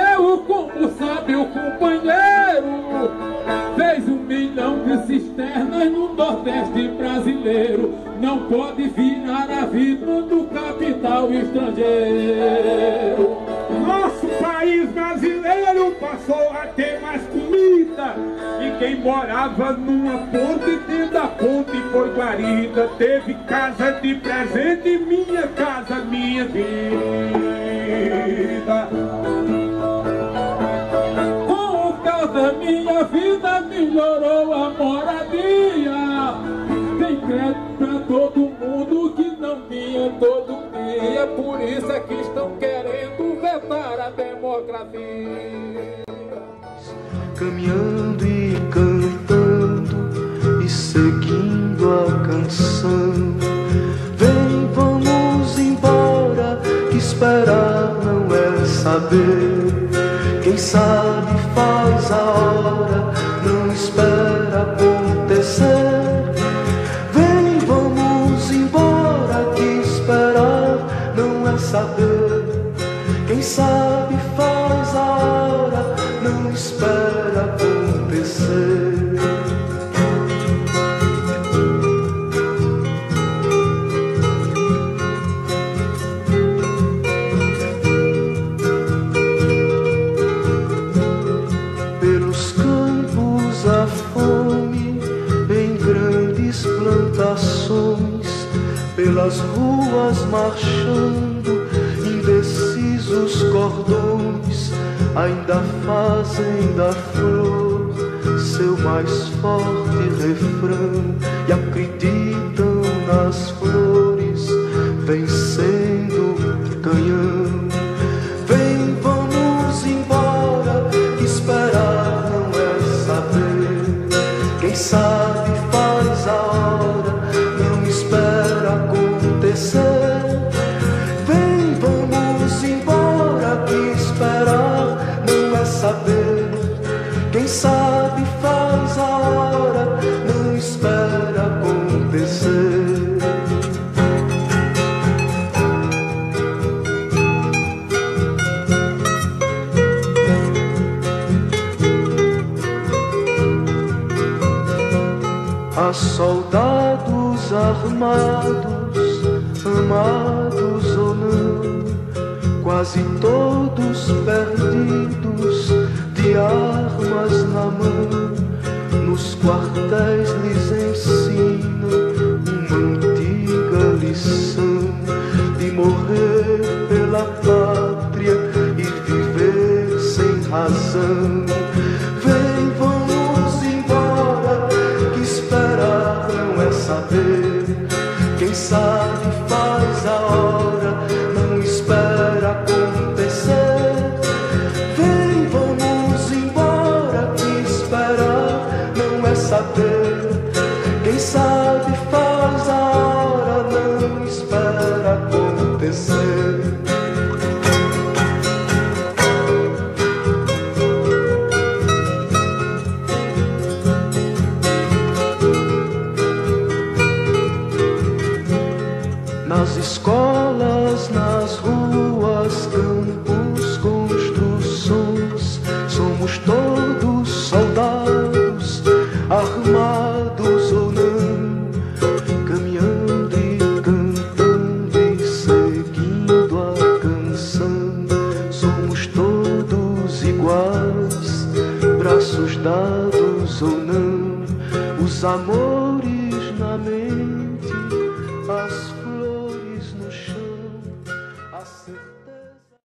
morreu, como sabe o companheiro, fez 1 milhão de cisternas no Nordeste brasileiro. Não pode virar a vida do capital estrangeiro. Nosso país brasileiro passou a ter mais comida, e quem morava numa ponte, dentro da ponte foi guarida. Teve casa de presente, minha casa, minha vida. Com causa minha vida melhorou a moradia. Tem crédito pra todo mundo que não tinha todo dia. Por isso é que estão querendo vetar a democracia. Caminhando e cantando e seguindo a canção. Vem, vamos embora, que esperar não é saber. Quem sabe faz a hora, não espera acontecer. Vem, vamos embora, que esperar não é saber. Quem sabe faz a hora, não espera acontecer. Pelos campos a fome, em grandes plantações, pelas ruas marchando, indecisos cordões, ainda fazem da flor seu mais forte refrão e acreditam nas flores vencendo canhão. Vem, vamos embora, que esperar não é saber. Quem sabe faz a hora, não espera acontecer. Vem, vamos embora, que esperar não é saber. Quem sabe faz a hora, não espera acontecer. Há soldados armados, amados ou não, quase todos perdidos, de armas na mão. Nos quartéis lhes ensinam uma antiga lição de morrer pela pátria e viver sem razão. Vem, vamos embora, que esperar não é saber. Quem sabe faz a hora, não espera acontecer. Vem, vamos embora, que esperar não é saber. Quem sabe faz a hora, não espera acontecer. Nas escolas, nas ruas, campos, construções, somos todos soldados, armados ou não, caminhando e cantando e seguindo a canção. Somos todos iguais, braços dados ou não, os amores na mente